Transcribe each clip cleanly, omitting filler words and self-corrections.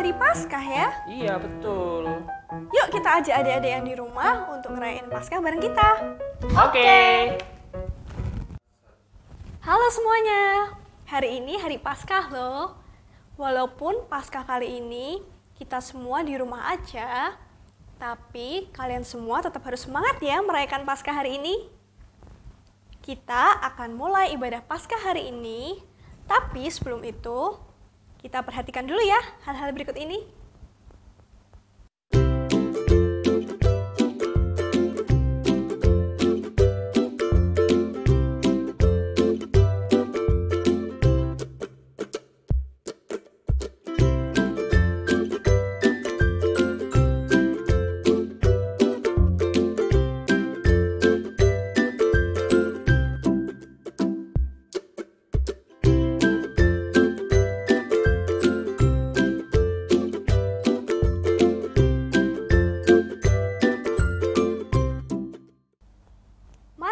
hari Paskah ya? Iya, betul. Yuk kita ajak adik-adik yang di rumah untuk ngerayain Paskah bareng kita. Oke. Halo semuanya, hari ini hari Paskah loh. Walaupun Paskah kali ini kita semua di rumah aja, tapi kalian semua tetap harus semangat ya merayakan Paskah hari ini. Kita akan mulai ibadah Paskah hari ini, tapi sebelum itu kita perhatikan dulu ya hal-hal berikut ini.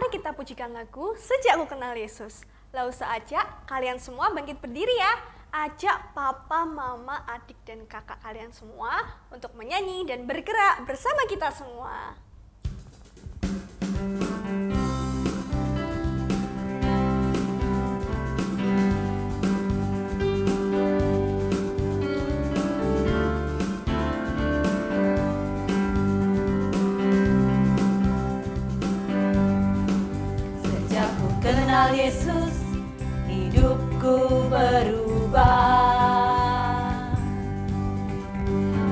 Kita pujikan lagu Sejak Ku Kenal Yesus. Lalu seajak kalian semua bangkit berdiri ya. Ajak papa, mama, adik, dan kakak kalian semua untuk menyanyi dan bergerak bersama kita semua. Kenal Yesus, hidupku berubah.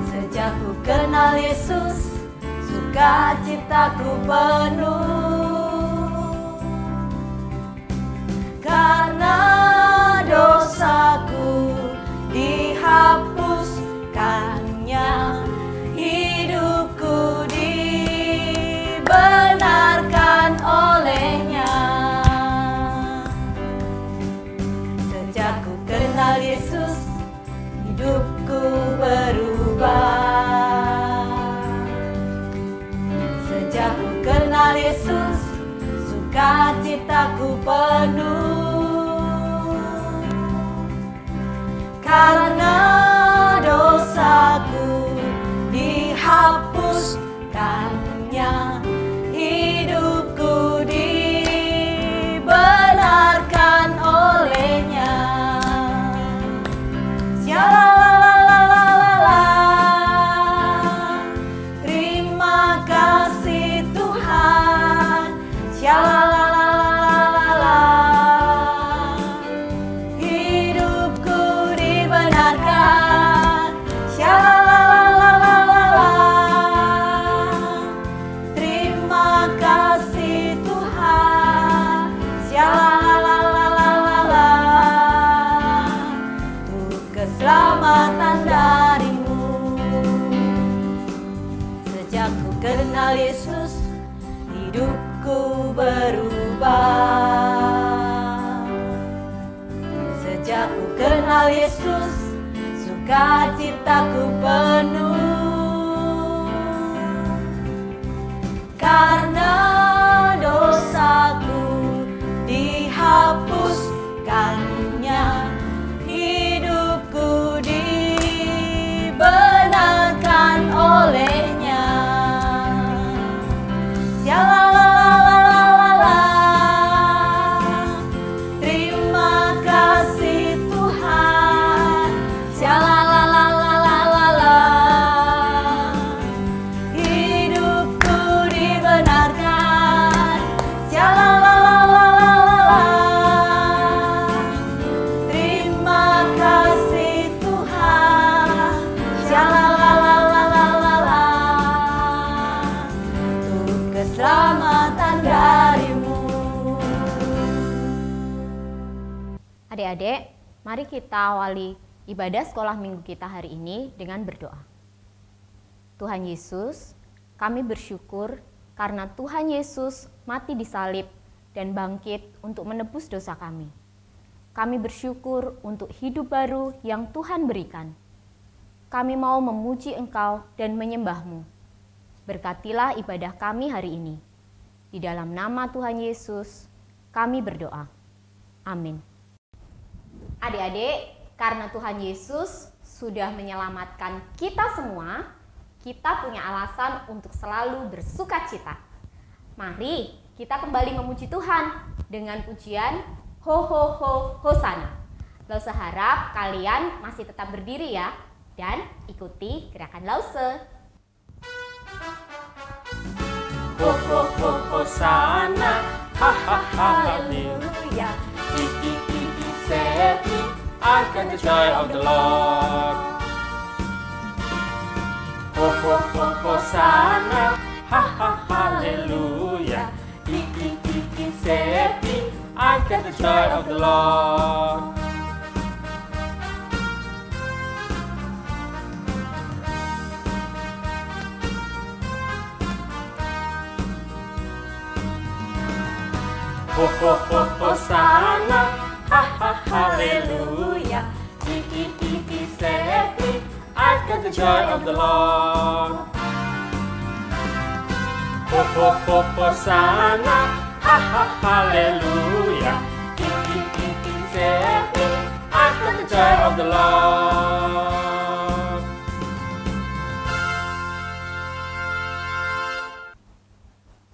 Sejak ku kenal Yesus, sukacitaku penuh. Karena dosaku dihapuskannya, hidupku dibenarkan olehnya. Kenal Yesus, hidupku berubah. Sejak ku kenal Yesus, sukacitaku penuh. Karena dosaku dihapuskannya, hidupku dibenarkan olehnya. Terima kasih Tuhan. Hidupku dibenarkan. Terima kasih Tuhan. Untuk keselamatan darimu. Sejak ku kenal Yesus, hidupku berubah. Sejak ku kenal Yesus, sukacitaku penuh. Karena dosaku dihapuskannya, hidupku dibenarkan olehnya. Terima kasih Tuhan. Hidupku dibenarkan. Terima kasih Tuhan. Untuk keselamatan darimu. Adik-adik, mari kita awali ibadah sekolah minggu kita hari ini dengan berdoa. Tuhan Yesus, kami bersyukur karena Tuhan Yesus mati di salib dan bangkit untuk menebus dosa kami. Kami bersyukur untuk hidup baru yang Tuhan berikan. Kami mau memuji Engkau dan menyembah-Mu. Berkatilah ibadah kami hari ini. Di dalam nama Tuhan Yesus, kami berdoa. Amin. Adik-adik, karena Tuhan Yesus sudah menyelamatkan kita semua, kita punya alasan untuk selalu bersuka cita. Mari kita kembali memuji Tuhan dengan pujian Ho Ho Ho Hosana. Lause harap kalian masih tetap berdiri ya, dan ikuti gerakan Lause. Ho ho ho Hosana, ha ha ha haleluya. Save me, I got the joy of the Lord. Ho ho ho Hosana, ha ha haleluya. Save me, I got the joy of the Lord. Ho ho ho Hosana, ha ha haleluya. Save me, I've got the joy of the Lord. Ho ho ho Hosana, ha ha haleluya. Save me, I've got the joy of the Lord.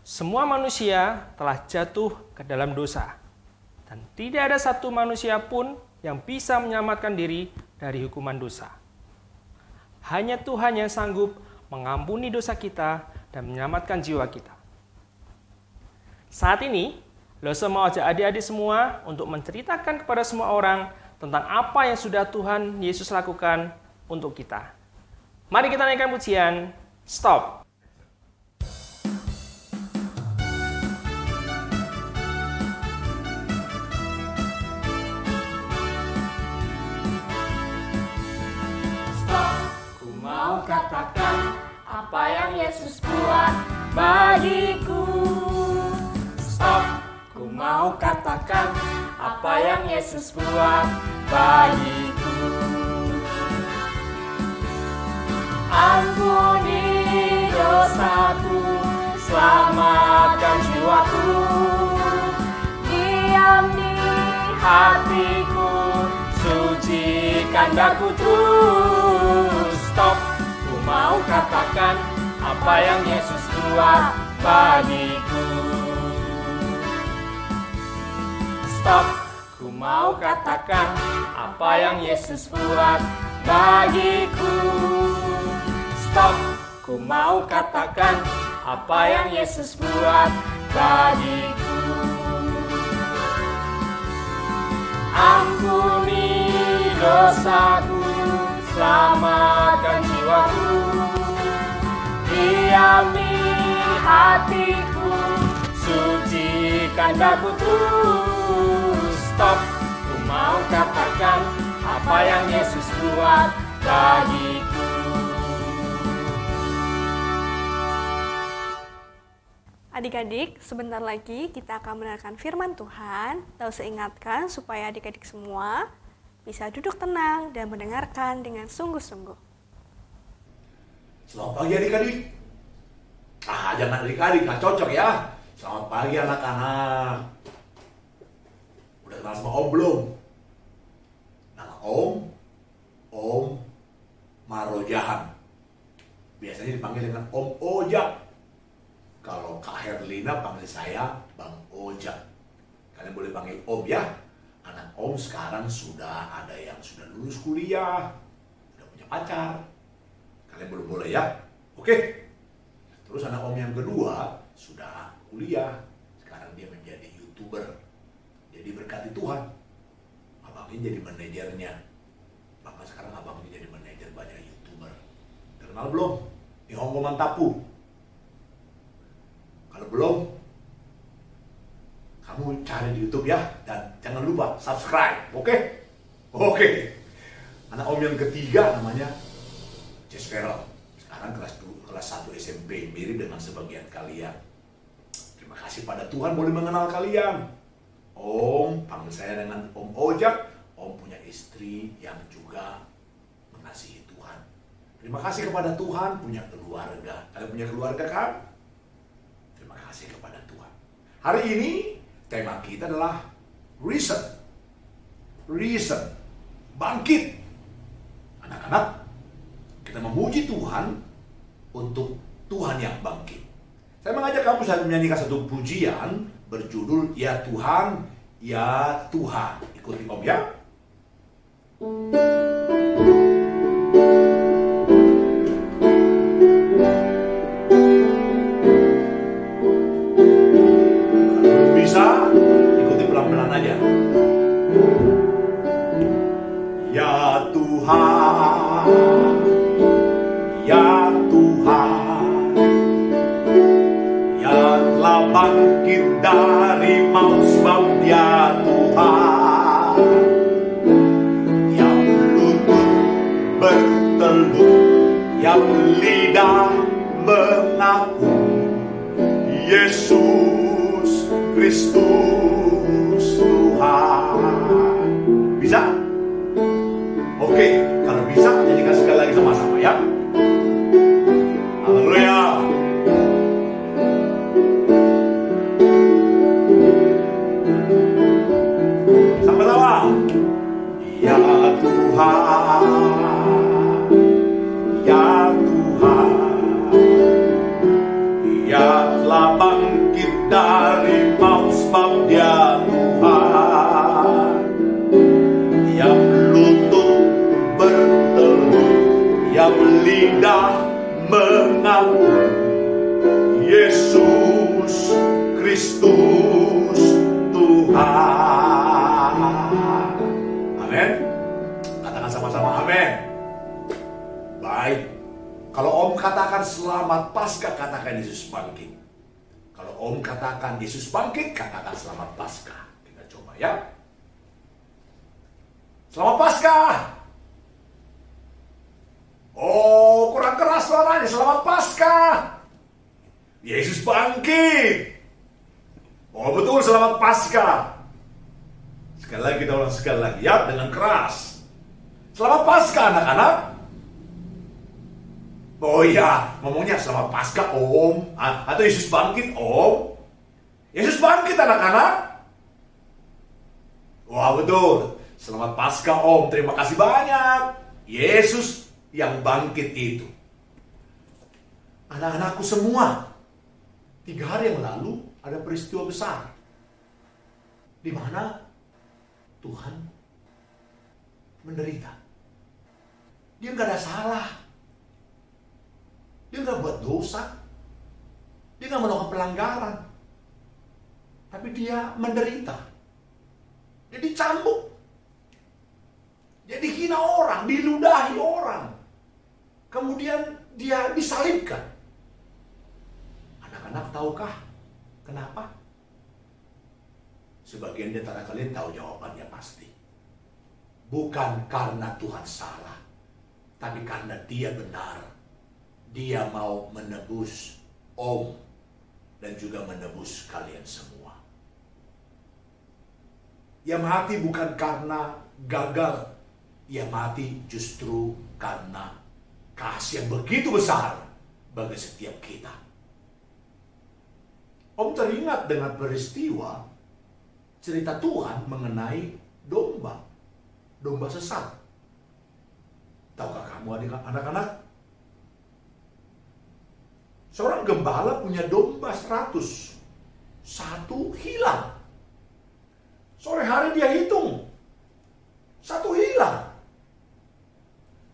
Semua manusia telah jatuh ke dalam dosa, dan tidak ada satu manusia pun yang bisa menyelamatkan diri dari hukuman dosa. Hanya Tuhan yang sanggup mengampuni dosa kita dan menyelamatkan jiwa kita. Saat ini, Lause mau ajak adik-adik semua untuk menceritakan kepada semua orang tentang apa yang sudah Tuhan Yesus lakukan untuk kita. Mari kita naikkan pujian, Stop. Katakan apa yang Yesus buat bagiku. Stop, ku mau katakan apa yang Yesus buat bagiku. Ampuni dosaku, selamatkan jiwaku. Diam di hatiku, sucikan daku terus. Stop, ku mau katakan apa yang Yesus buat bagiku. Stop, ku mau katakan apa yang Yesus buat bagiku. Stop, ku mau katakan apa yang Yesus buat bagiku. Ampuni dosaku, selamatkan jiwaku. Diami hatiku, sucikan daku terus. Stop, ku mau katakan apa yang Yesus buat bagiku. Adik-adik, sebentar lagi kita akan mendengarkan firman Tuhan. Lause ingatkan supaya adik-adik semua bisa duduk tenang dan mendengarkan dengan sungguh-sungguh. Selamat pagi adik-adik. Jangan adik-adik, nggak cocok ya. Selamat pagi anak-anak. Udah kenal sama Om belum? Nama Om Marojahan. Biasanya dipanggil dengan Om Ojak. Kalau Kak Herlina panggil saya Bang Ojak. Kalian boleh panggil Om ya. Anak Om sekarang sudah ada yang sudah lulus kuliah, sudah punya pacar. Kalian belum boleh ya? Oke. Terus anak Om yang kedua sudah kuliah, sekarang dia menjadi YouTuber. Jadi berkati Tuhan. Abangnya jadi manajernya. Bahkan sekarang abangnya jadi manajer banyak YouTuber. Kenal belum? Nihongo Mantapu. Kalau belum, kamu cari di YouTube ya, dan jangan lupa subscribe, oke? Oke. Anak Om yang ketiga namanya Jess Farrell. Sekarang kelas 1 SMP, mirip dengan sebagian kalian. Terima kasih pada Tuhan boleh mengenal kalian. Om, panggil saya dengan Om Ojak. Om punya istri yang juga mengasihi Tuhan. Terima kasih kepada Tuhan punya keluarga. Kalian punya keluarga kan? Terima kasih kepada Tuhan. Hari ini tema kita adalah Reason. Bangkit. Anak-anak, kita memuji Tuhan untuk Tuhan yang bangkit. Saya mengajak kamu saat menyanyikan satu pujian berjudul Ya Tuhan, Ya Tuhan. Ikuti Om ya. Kalau bisa, ikuti pelan-pelan aja. Ya Tuhan, Ya Tuhan, Ya telah bangkit dari maut sebab Dia Tuhan, yang lutut bertelut, yang lidah mengaku Yesus Kristus Tuhan. Bisa? Oke, kalau bisa nyanyikan sekali lagi sama-sama ya. Haleluya. Sama-sama. Ya Tuhan, Ya Tuhan, Ya telah bangkit dari maut sebab Dia Tuhan, yang lutut bertelut, yang lidah mengaku Yesus Kristus Tuhan. Amin. Katakan sama-sama amin. Baik. Kalau Om katakan selamat Paskah, katakan Yesus bangkit. Kalau Om katakan Yesus bangkit, katakan selamat Paskah. Kita coba ya. Selamat Paskah. Oh, kurang keras suaranya. Selamat Paskah. Yesus bangkit. Oh, betul, selamat Paskah. Sekali lagi kita ulang sekali lagi ya, dengan keras. Selamat Paskah anak-anak. Oh iya, ngomongnya selamat Paskah Om. Atau Yesus bangkit Om. Yesus bangkit anak-anak. Wah betul. Selamat Paskah Om, terima kasih banyak. Yesus yang bangkit itu. Anak-anakku semua, 3 hari yang lalu ada peristiwa besar, di mana Tuhan menderita. Dia nggak ada salah. Dia nggak buat dosa. Dia nggak melakukan pelanggaran. Tapi dia menderita. Dia dicambuk. Dia dihina orang, diludahi orang. Kemudian dia disalibkan. Anak-anak tahukah kenapa? Sebagian di antara kalian tahu jawabannya pasti. Bukan karena Tuhan salah, tapi karena Dia benar. Dia mau menebus Om dan juga menebus kalian semua. Ia mati bukan karena gagal. Ia mati justru karena kasih yang begitu besar bagi setiap kita. Om teringat dengan peristiwa cerita Tuhan mengenai domba. Domba sesat. Tahukah kamu anak-anak? Seorang gembala punya domba 100. 1 hilang. Sore hari dia hitung. 1 hilang.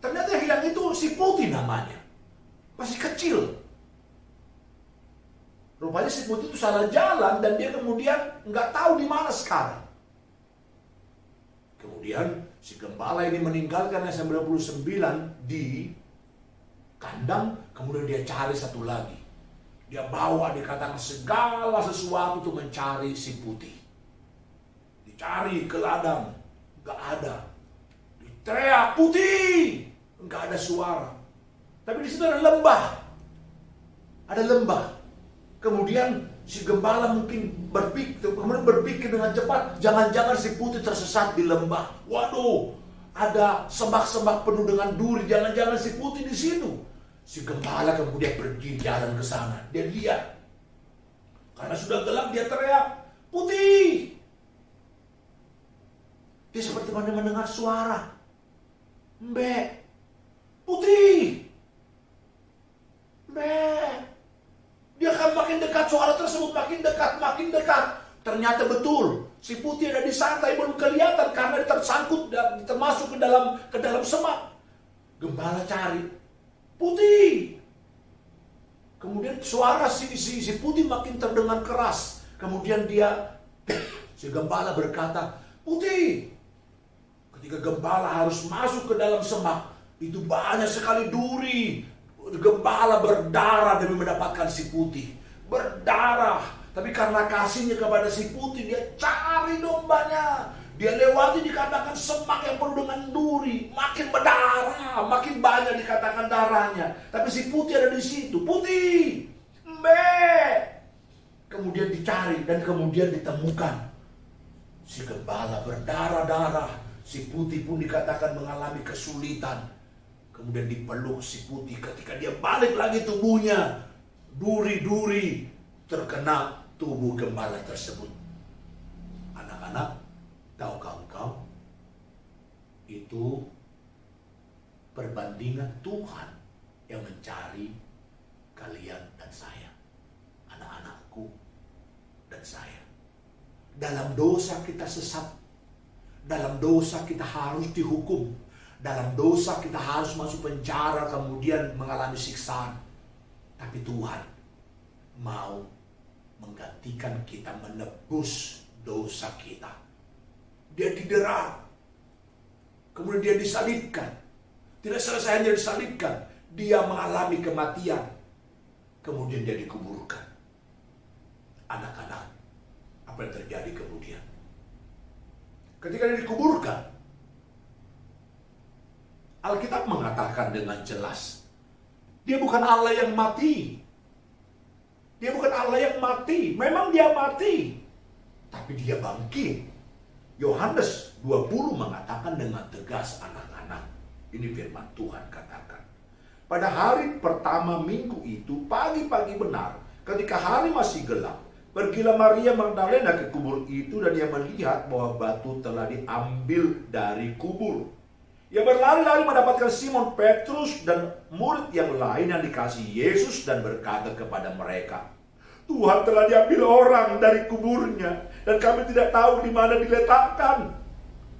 Ternyata yang hilang itu si putih namanya. Masih kecil. Rupanya si putih itu salah jalan dan dia kemudian nggak tahu di mana sekarang. Kemudian si gembala ini meninggalkan yang 99 di kandang, kemudian dia cari satu lagi. Dia bawa, dikatakan segala sesuatu untuk mencari si putih. Dicari ke ladang, nggak ada. Diteriak putih, nggak ada suara. Tapi di situ ada lembah. Ada lembah. Kemudian si gembala mungkin berpikir dengan cepat, jangan-jangan si putih tersesat di lembah. Waduh, ada semak-semak penuh dengan duri, jangan-jangan si putih di situ. Si gembala kemudian pergi jalan ke sana. Dia lihat. Karena sudah gelap dia teriak, putih. Dia seperti mendengar suara. Mbek, Putih. Dia akan makin dekat, suara tersebut makin dekat, makin dekat. Ternyata betul, si Putih ada di sana tapi belum kelihatan karena dia tersangkut dan termasuk ke dalam semak. Gembala cari Putih. Kemudian suara si Putih makin terdengar keras. Kemudian si gembala berkata, Putih. Ketika gembala harus masuk ke dalam semak, itu banyak sekali duri. Gembala berdarah demi mendapatkan si Putih. Berdarah. Tapi karena kasihnya kepada si Putih, dia cari dombanya. Dia lewati dikatakan semak yang penuh dengan duri. Makin berdarah, makin banyak dikatakan darahnya. Tapi si Putih ada di situ. Putih, kemudian dicari dan kemudian ditemukan. Si gembala berdarah-darah. Si Putih pun dikatakan mengalami kesulitan. Kemudian dipeluk si Putih. Ketika dia balik lagi tubuhnya, duri-duri terkena tubuh gembala tersebut. Anak-anak, tahukah engkau? Itu perbandingan Tuhan yang mencari kalian dan saya. Anak-anakku dan saya. Dalam dosa kita sesat. Dalam dosa kita harus dihukum. Dalam dosa kita harus masuk penjara kemudian mengalami siksaan. Tapi Tuhan mau menggantikan kita, menebus dosa kita. Dia didera. Kemudian dia disalibkan. Tidak selesai hanya disalibkan. Dia mengalami kematian. Kemudian dia dikuburkan. Anak-anak, apa yang terjadi kemudian? Ketika dia dikuburkan, Alkitab mengatakan dengan jelas, dia bukan Allah yang mati. Dia bukan Allah yang mati. Memang dia mati. Tapi dia bangkit. Yohanes 20 mengatakan dengan tegas, anak-anak. Ini firman Tuhan katakan. Pada hari pertama minggu itu, pagi-pagi benar, ketika hari masih gelap, pergilah Maria Magdalena ke kubur itu dan ia melihat bahwa batu telah diambil dari kubur. Ia berlari-lari mendapatkan Simon Petrus dan murid yang lain yang dikasihi Yesus dan berkata kepada mereka, Tuhan telah diambil orang dari kuburnya dan kami tidak tahu di mana diletakkan.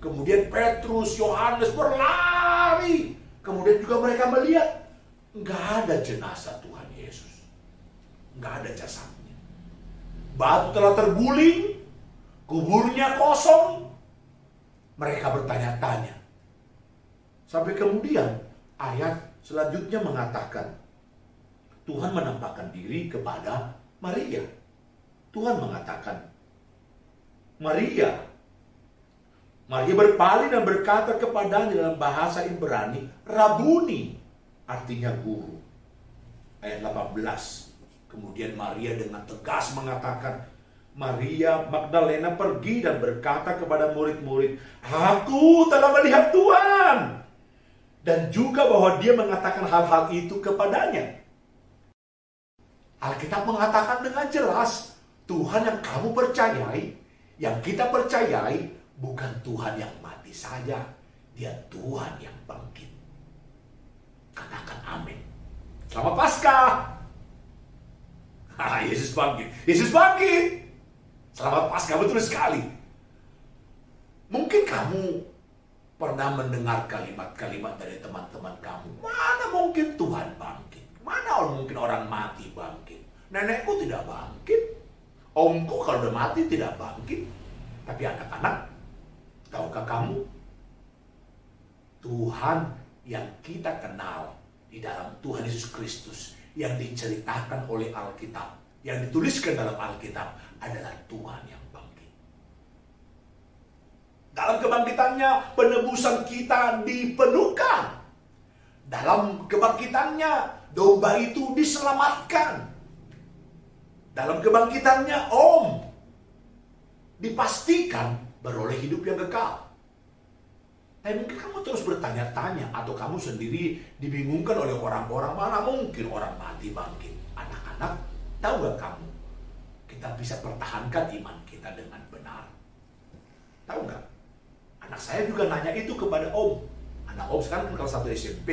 Kemudian Petrus, Yohanes berlari. Kemudian juga mereka melihat nggak ada jenazah Tuhan Yesus, nggak ada jasadnya. Batu telah terguling, kuburnya kosong. Mereka bertanya-tanya. Sampai kemudian ayat selanjutnya mengatakan Tuhan menampakkan diri kepada Maria. Tuhan mengatakan, Maria. Maria berpaling dan berkata kepadanya dalam bahasa Ibrani, Rabuni, artinya guru. Ayat 18. Kemudian Maria dengan tegas mengatakan, Maria Magdalena pergi dan berkata kepada murid-murid, Aku telah melihat Tuhan. Dan juga bahwa dia mengatakan hal-hal itu kepadanya. Alkitab mengatakan dengan jelas, Tuhan yang kamu percayai, yang kita percayai, bukan Tuhan yang mati saja. Dia Tuhan yang bangkit. Katakan amin. Selamat Paskah. Yesus bangkit. Yesus bangkit. Selamat Paskah, betul sekali. Mungkin kamu pernah mendengar kalimat-kalimat dari teman-teman kamu. Mana mungkin Tuhan bangkit? Mana mungkin orang mati bangkit? Nenekku tidak bangkit. Omku kalau udah mati tidak bangkit. Tapi anak-anak, tahukah kamu? Tuhan yang kita kenal di dalam Tuhan Yesus Kristus, yang diceritakan oleh Alkitab, yang dituliskan dalam Alkitab, adalah Tuhan yang bangkit. Dalam kebangkitannya, penebusan kita dipenuhkan. Dalam kebangkitannya, domba itu diselamatkan. Dalam kebangkitannya, dipastikan beroleh hidup yang kekal. Tapi mungkin kamu terus bertanya-tanya, atau kamu sendiri dibingungkan oleh orang-orang, mana mungkin orang mati bangkit. Anak-anak, tahu gak kamu? Kita bisa pertahankan iman kita dengan benar. Tahu gak? Anak saya juga nanya itu kepada Om. Anak Om sekarang kan kelas 1 SMP.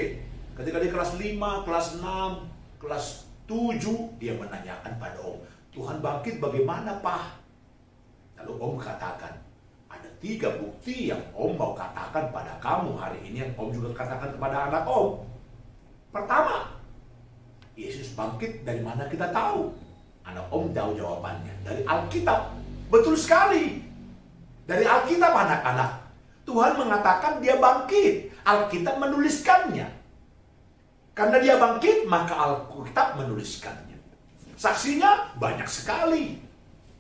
Ketika di kelas 5, kelas 6, kelas 7, dia menanyakan pada Om, Tuhan bangkit bagaimana, Pak? Lalu Om katakan, ada 3 bukti yang Om mau katakan pada kamu hari ini, yang Om juga katakan kepada anak Om. Pertama, Yesus bangkit dari mana kita tahu? Anak Om tahu jawabannya, dari Alkitab. Betul sekali. Dari Alkitab anak-anak. Tuhan mengatakan dia bangkit. Alkitab menuliskannya. Karena dia bangkit, maka Alkitab menuliskannya. Saksinya banyak sekali.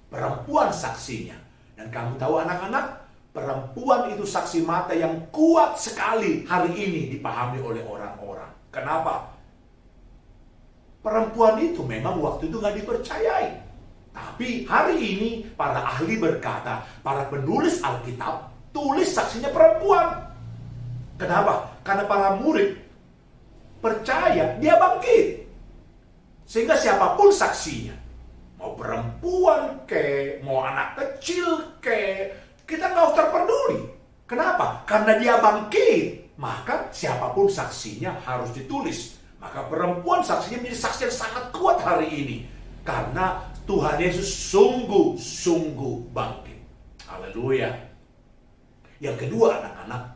Perempuan saksinya. Dan kamu tahu anak-anak, perempuan itu saksi mata yang kuat sekali hari ini dipahami oleh orang-orang. Kenapa? Perempuan itu memang waktu itu nggak dipercayai. Tapi hari ini para ahli berkata, para penulis Alkitab tulis saksinya perempuan. Kenapa? Karena para murid percaya dia bangkit. Sehingga siapapun saksinya, mau perempuan ke, mau anak kecil ke, kita nggak usah peduli. Kenapa? Karena dia bangkit, maka siapapun saksinya harus ditulis. Maka perempuan saksinya menjadi saksi yang sangat kuat hari ini. Karena Tuhan Yesus sungguh-sungguh bangkit. Haleluya. Yang kedua anak-anak,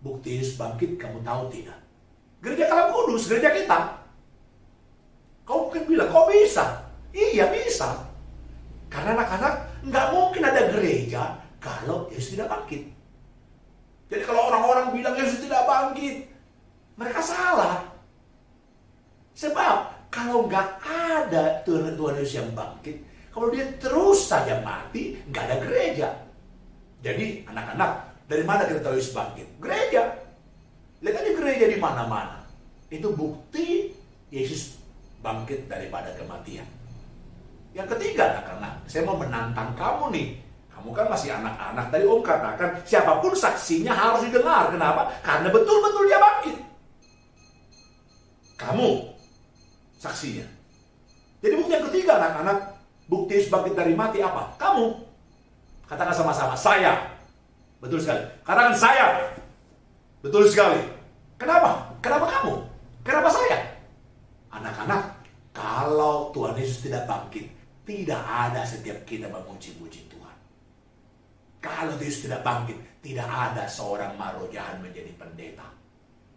bukti Yesus bangkit kamu tahu tidak? Gereja Kalam Kudus, gereja kita. Kau mungkin bilang, kok bisa? Iya bisa. Karena anak-anak, nggak mungkin ada gereja kalau Yesus tidak bangkit. Jadi kalau orang-orang bilang Yesus tidak bangkit, mereka salah. Sebab kalau nggak ada Tuhan Yesus yang bangkit, kalau dia terus saja mati, nggak ada gereja. Jadi anak-anak, dari mana kita tahu Yesus bangkit? Gereja. Lihat aja gereja di mana-mana. Itu bukti Yesus bangkit daripada kematian. Yang ketiga anak-anak, saya mau menantang kamu nih. Kamu kan masih anak-anak. Tadi Om katakan, siapapun saksinya harus didengar. Kenapa? Karena betul-betul dia bangkit. Kamu saksinya. Jadi bukti yang ketiga anak-anak, bukti Yesus bangkit dari mati apa? Kamu. Katakan sama-sama, saya. Betul sekali. Katakan saya. Betul sekali. Kenapa? Kenapa kamu? Kenapa saya? Anak-anak, kalau Tuhan Yesus tidak bangkit, tidak ada setiap kita memuji-muji Tuhan. Kalau Yesus tidak bangkit, tidak ada seorang marojahan menjadi pendeta.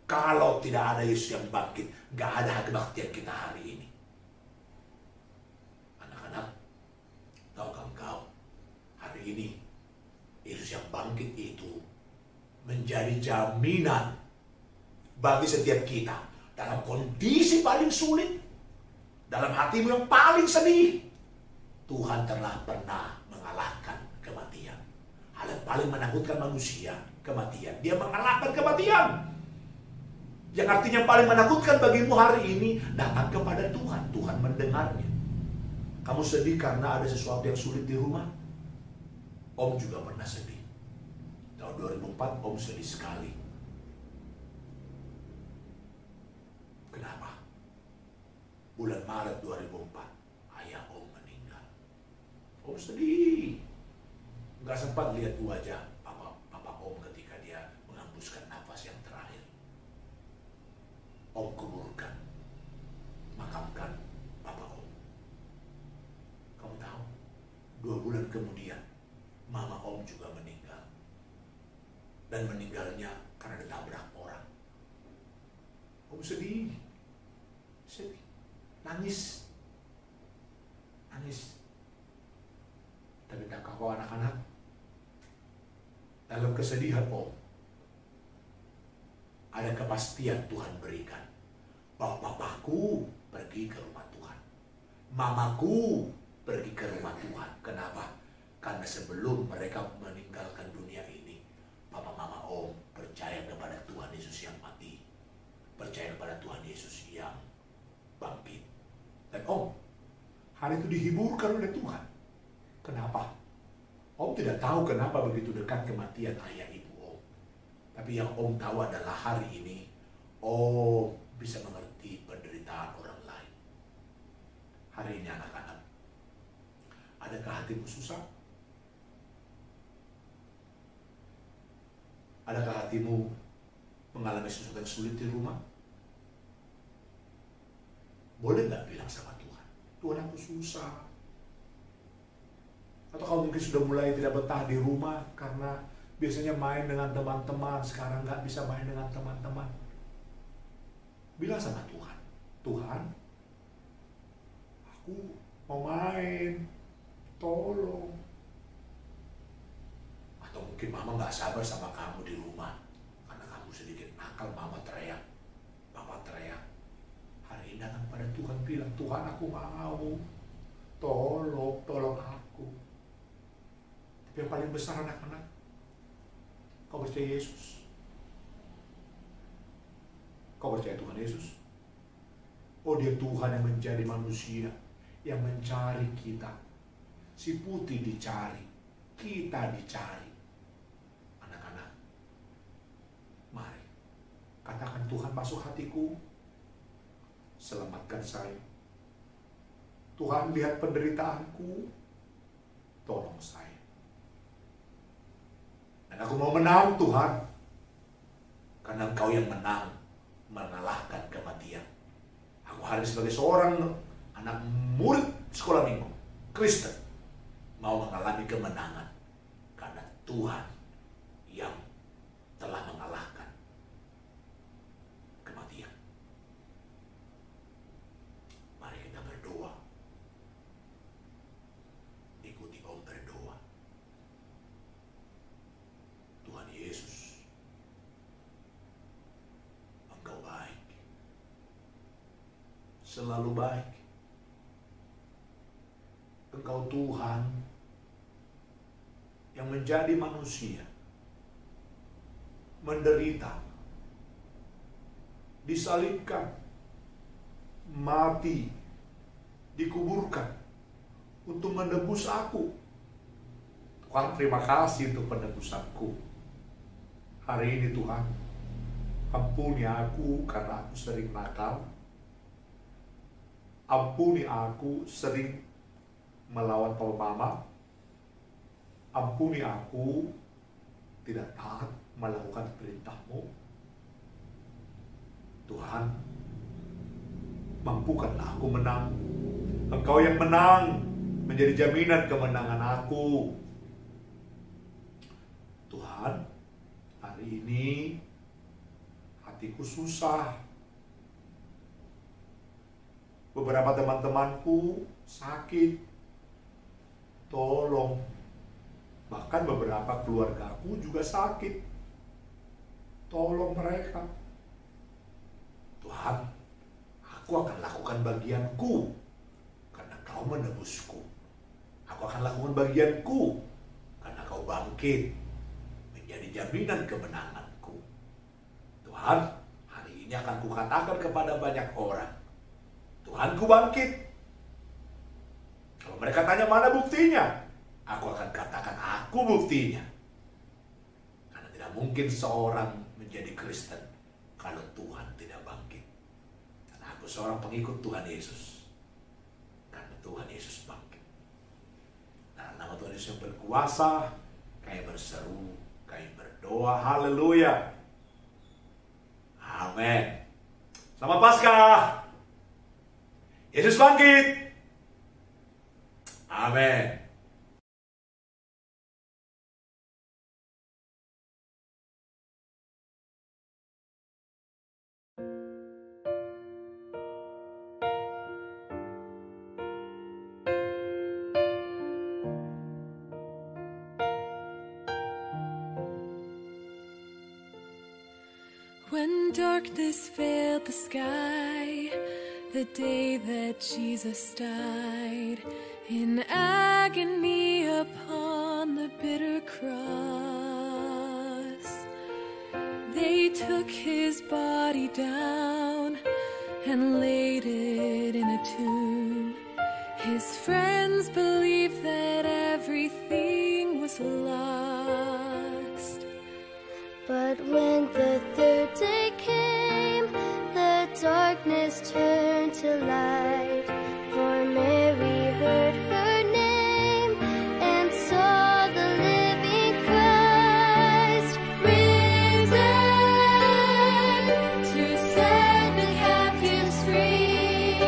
Kalau tidak ada Yesus yang bangkit, gak ada kebaktian kita hari ini. Anak-anak, tahukah engkau, hari ini Yesus yang bangkit itu menjadi jaminan bagi setiap kita dalam kondisi paling sulit, dalam hatimu yang paling sedih. Tuhan telah pernah mengalahkan kematian. Hal yang paling menakutkan manusia, kematian. Dia mengalahkan kematian. Yang artinya paling menakutkan bagimu hari ini, datang kepada Tuhan. Tuhan mendengarnya. Kamu sedih karena ada sesuatu yang sulit di rumah? Om juga pernah sedih. Tahun 2004 Om sedih sekali. Kenapa? Bulan Maret 2004 ayah Om meninggal. Om sedih. Gak sempat lihat wajah Papa Om ketika dia menghembuskan nafas yang terakhir. Om kuburkan, makamkan Papa Om. Kamu tahu, 2 bulan kemudian Mama Om juga meninggal. Dan meninggalnya karena ditabrak orang. Om sedih. Sedih. Nangis. Nangis. Tapi tahukah kau anak-anak? Dalam kesedihan Om, ada kepastian Tuhan berikan. Bahwa papaku pergi ke rumah Tuhan. Mamaku pergi ke rumah Tuhan. Kenapa? Karena sebelum mereka meninggalkan dunia ini, Papa Mama Om percaya kepada Tuhan Yesus yang mati. Percaya kepada Tuhan Yesus yang bangkit. Dan Om, hari itu dihiburkan oleh Tuhan. Kenapa? Om tidak tahu kenapa begitu dekat kematian ayah ibu Om. Tapi yang Om tahu adalah hari ini, Om bisa mengerti penderitaan orang lain. Hari ini anak-anak, adakah hatimu susah? Adakah hatimu mengalami sesuatu yang sulit di rumah? boleh nggak bilang sama Tuhan, Tuhan aku susah. Atau kalau mungkin sudah mulai tidak betah di rumah karena biasanya main dengan teman-teman, sekarang nggak bisa main dengan teman-teman. Bilang sama Tuhan, Tuhan, aku mau main, tolong. Atau mungkin mama nggak sabar sama kamu di rumah karena kamu sedikit nakal, mama teriak, papa teriak. Hari ini datang pada Tuhan bilang, Tuhan aku mau, tolong aku. Tapi yang paling besar anak-anak, kau percaya Yesus? Kau percaya Tuhan Yesus? Oh, dia Tuhan yang menjadi manusia, yang mencari kita. Si putih dicari, kita dicari. Anak-anak, mari katakan, Tuhan masuk hatiku, selamatkan saya. Tuhan lihat penderitaanku, tolong saya. Dan aku mau menang Tuhan, karena Engkau yang menang, mengalahkan kematian. Aku hari sebagai seorang anak murid sekolah minggu Kristen, mau mengalami kemenangan, karena Tuhan yang telah mengalahkan kematian. Mari kita berdoa. Ikuti Om berdoa. Tuhan Yesus, Engkau baik, selalu baik. Engkau Tuhan yang menjadi manusia, menderita, disalibkan, mati, dikuburkan untuk menebus aku. Tuhan, terima kasih untuk penebusanku. Hari ini Tuhan, ampuni aku karena aku sering nakal. Ampuni aku sering melawan papa mama. Ampuni aku tidak taat melakukan perintah-Mu. Tuhan, mampukanlah aku menang. Engkau yang menang menjadi jaminan kemenangan aku. Tuhan, hari ini hatiku susah. Beberapa teman-temanku sakit. Tolong. Bahkan beberapa keluargaku juga sakit. Tolong mereka. Tuhan, aku akan lakukan bagianku karena Kau menebusku. Aku akan lakukan bagianku karena Kau bangkit menjadi jaminan kemenanganku. Tuhan, hari ini akan kukatakan kepada banyak orang, Tuhan, ku bangkit. Kalau mereka tanya mana buktinya, aku akan katakan aku buktinya. Karena tidak mungkin seorang menjadi Kristen kalau Tuhan tidak bangkit. Karena aku seorang pengikut Tuhan Yesus. Karena Tuhan Yesus bangkit. Nah, nama Tuhan Yesus yang berkuasa, kami berseru, kami berdoa, haleluya. Amin. Selamat Paskah. Yesus bangkit. Amin. When darkness veiled the sky, the day that Jesus died in agony upon the bitter cross, they took his body down and laid it in a tomb. His friends believed that everything was lost. But when the third day came, the darkness turned to light. For Mary heard her name and saw the living Christ risen to set the captives free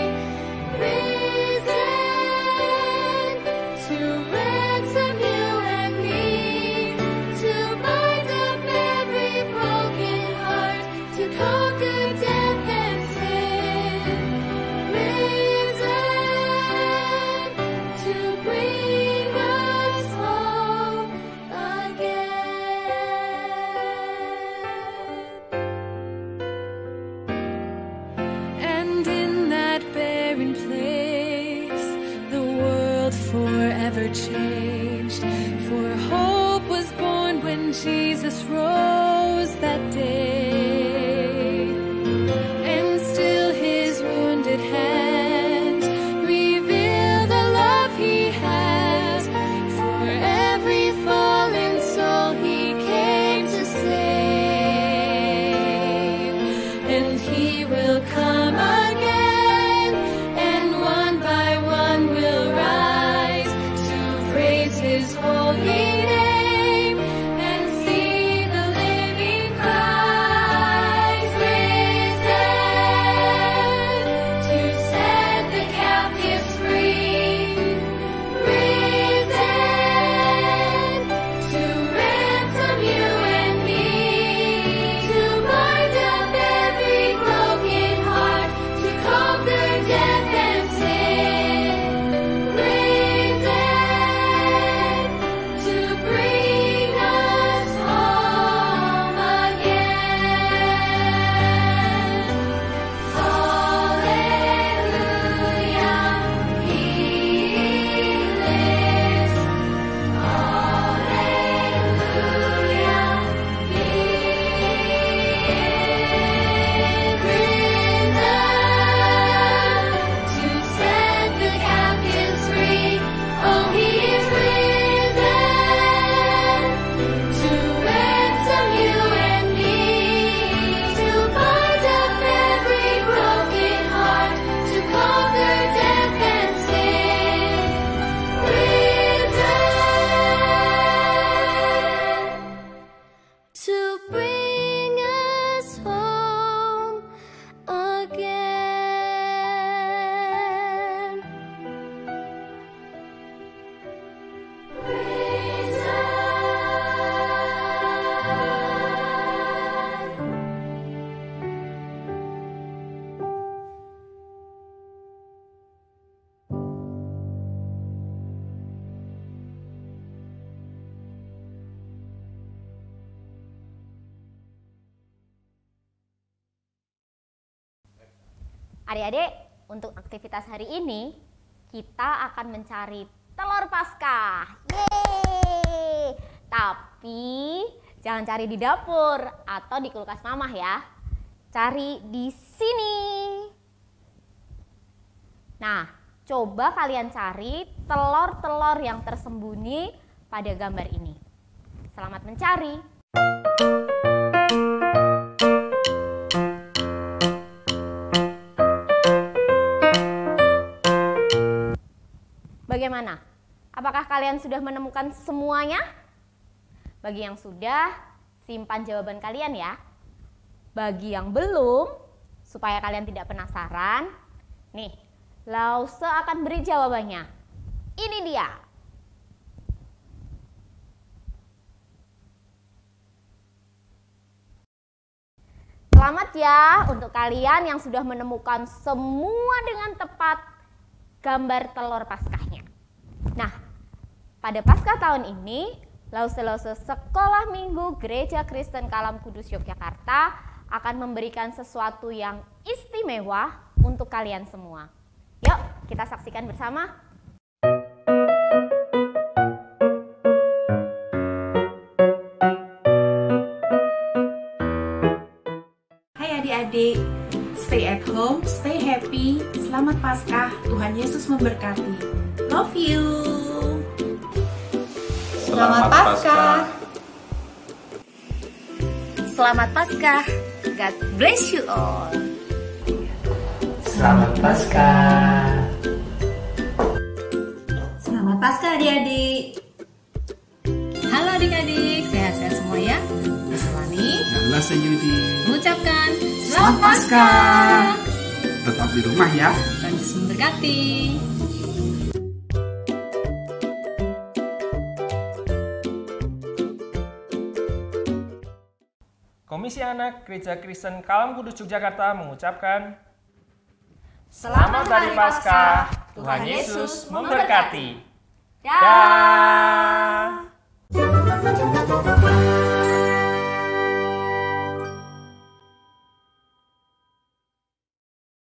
forever changed. For hope was born when Jesus rose that day, and still his wounded hands reveal the love he has for every fallen soul he came to save. And he will come again, and one by one will rise to praise his holy name and see the living Christ risen to set the captives free, risen to ransom you and me, to bind up every broken heart, to conquer death and sin, risen to bring us home again. Hallelujah, he lives. Hallelujah, he is risen to set the captives free. Oh, he is risen to ransom you and me, to bind up every broken heart, to conquer death and sin, risen to bring us home again. Adik-adik, untuk aktivitas hari ini kita akan mencari telur Paskah. Yeay! Tapi jangan cari di dapur atau di kulkas mamah ya. Cari di sini. Nah, coba kalian cari telur-telur yang tersembunyi pada gambar ini. Selamat mencari. Bagaimana? Apakah kalian sudah menemukan semuanya? Bagi yang sudah, simpan jawaban kalian ya. Bagi yang belum, supaya kalian tidak penasaran, nih, Lause akan beri jawabannya. Ini dia. Selamat ya untuk kalian yang sudah menemukan semua dengan tepat gambar telur Paskahnya. Nah, pada Paskah tahun ini, Lause-Lause Sekolah Minggu Gereja Kristen Kalam Kudus Yogyakarta akan memberikan sesuatu yang istimewa untuk kalian semua. Yuk, kita saksikan bersama. Hai adik-adik, stay at home, stay happy, selamat Paskah, Tuhan Yesus memberkati. Love you. Selamat Paskah. Selamat Paskah. God bless you all. Selamat Paskah. Selamat Paskah adik-adik. Halo adik-adik, sehat-sehat semua ya. Selani Lase Yudi mengucapkan Selamat Paskah. Tetap di rumah ya. Tuhan Yesus memberkati. Komisi Anak Gereja Kristen Kalam Kudus Yogyakarta mengucapkan Selamat Hari Paskah, Tuhan Yesus memberkati. Dah.